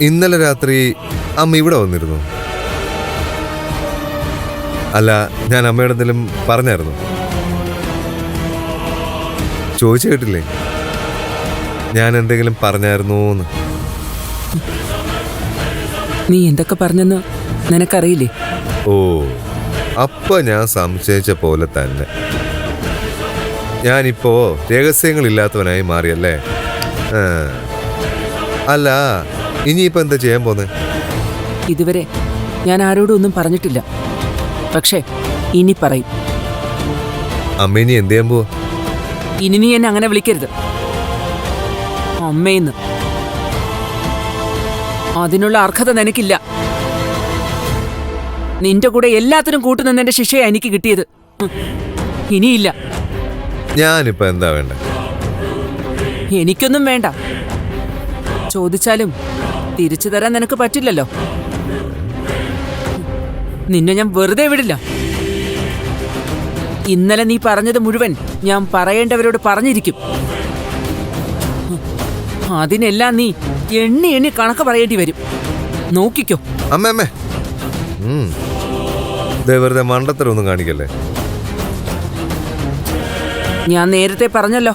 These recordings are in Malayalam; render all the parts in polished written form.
ഇന്നലെ രാത്രി അമ്മ ഇവിടെ വന്നിരുന്നു. അല്ല, ഞാൻ അമ്മയോട് എന്തെങ്കിലും പറഞ്ഞായിരുന്നു? ചോദിച്ചു കേട്ടില്ലേ ഞാൻ എന്തെങ്കിലും പറഞ്ഞായിരുന്നോന്ന്? നീ എന്തൊക്കെ പറഞ്ഞെന്ന് നിനക്കറിയില്ലേ? ഓ, അപ്പൊ ഞാൻ സംശയിച്ച പോലെ തന്നെ. ഞാനിപ്പോ രഹസ്യങ്ങളില്ലാത്തവനായി മാറിയല്ലേ? അല്ല, ഇനിയിപ്പോ എന്താ ചെയ്യാൻ പോന്നെ? ഇതുവരെ ഞാൻ ആരോടും ഒന്നും പറഞ്ഞിട്ടില്ല. പക്ഷേ ഇനി പറയും. അമ്മ ഇനി എന്ത് ചെയ്യാൻ പോവാ? ഇനി നീ എന്നെ അങ്ങനെ വിളിക്കരുത് അമ്മേന്ന്. അതിനുള്ള അർഹത നിനക്കില്ല. നിന്റെ കൂടെ എല്ലാത്തിനും കൂട്ടുനിന്നെന്റെ ശിക്ഷയാ എനിക്ക് കിട്ടിയത്. ഇനിയില്ല. ഞാനിപ്പോ എന്താ വേണ്ട? എനിക്കൊന്നും വേണ്ട. ചോദിച്ചാലും തിരിച്ചു തരാൻ നിനക്ക് പറ്റില്ലല്ലോ. നിന്നെ ഞാൻ വെറുതെ വിടില്ല. ഇന്നലെ നീ പറഞ്ഞത് മുഴുവൻ ഞാൻ പറയേണ്ടവരോട് പറഞ്ഞിരിക്കും. അതിനെല്ലാം നീ എണ്ണി എണ്ണി കണക്ക് പറയേണ്ടി വരും. നോക്കിക്കോ. അമ്മേ, വെറുതെ മണ്ടത്തരൊന്നും കാണിക്കല്ലേ. ഞാൻ നേരത്തെ പറഞ്ഞല്ലോ,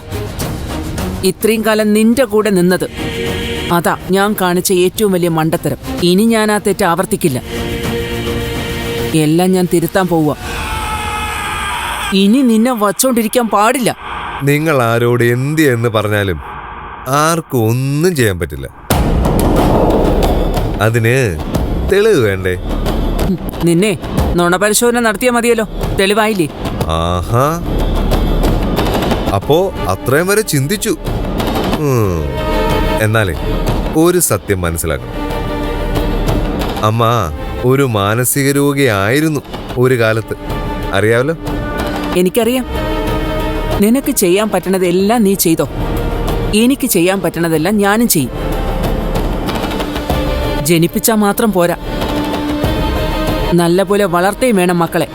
ഇത്രയും കാലം നിന്റെ കൂടെ നിന്നത് അതാ ഞാൻ കാണിച്ച ഏറ്റവും വലിയ മണ്ടത്തരം. ഇനി ഞാൻ ആ തെറ്റ് ആവർത്തിക്കില്ല. എല്ലാം ഞാൻ തിരുത്താൻ പോവുക. ഇനി നിന്നെ വച്ചോണ്ടിരിക്കാൻ പാടില്ല. നിങ്ങൾ ആരോട് എന്ത് എന്ന് പറഞ്ഞാലും ആർക്കും ഒന്നും ചെയ്യാൻ പറ്റില്ല. അതിന് തെളിവ് വേണ്ടേ? നിന്നെ നുണപരിശോധന നടത്തിയാ മതിയല്ലോ. തെളിവായില്ലേ? ആഹാ, അപ്പോ അത്രയും വരെ ചിന്തിച്ചു. എന്നാലേ ഒരു സത്യം മനസ്സിലാക്കണം. അമ്മ ഒരു മാനസിക രോഗിയായിരുന്നു ഒരു കാലത്ത്, അറിയാമല്ലോ. എനിക്കറിയാം. നിനക്ക് ചെയ്യാൻ പറ്റണതെല്ലാം നീ ചെയ്തോ. എനിക്ക് ചെയ്യാൻ പറ്റണതെല്ലാം ഞാനും ചെയ്യും. ജനിപ്പിച്ചാൽ മാത്രം പോരാ, നല്ലപോലെ വളർത്തേയും വേണം മക്കളെ.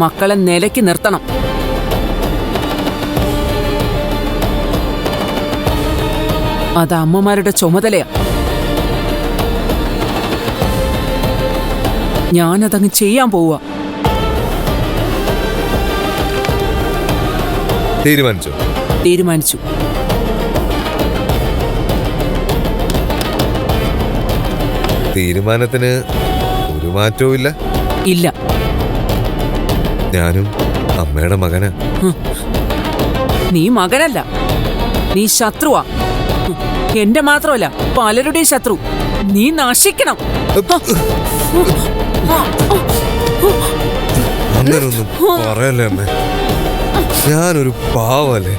മക്കളെ നിലയ്ക്ക് നിർത്തണം. അത് അമ്മമാരുടെ ചുമതലയാ. ഞാനതങ്ങ് ചെയ്യാൻ പോവുക. തീരുമാനിച്ചു. തീരുമാനത്തിന് ഒരു മാറ്റവും ഇല്ല. ഇല്ല. ഞാനും അമ്മയുടെ മകനാ. നീ മകനല്ല, നീ ശത്രുവാ. എന്റെ മാത്രമല്ല, പലരുടെയും ശത്രു. നീ നശിക്കണം. അങ്ങനൊന്നും പറയല്ലേ അമ്മേ. ഞാനൊരു പാവല്ലേ.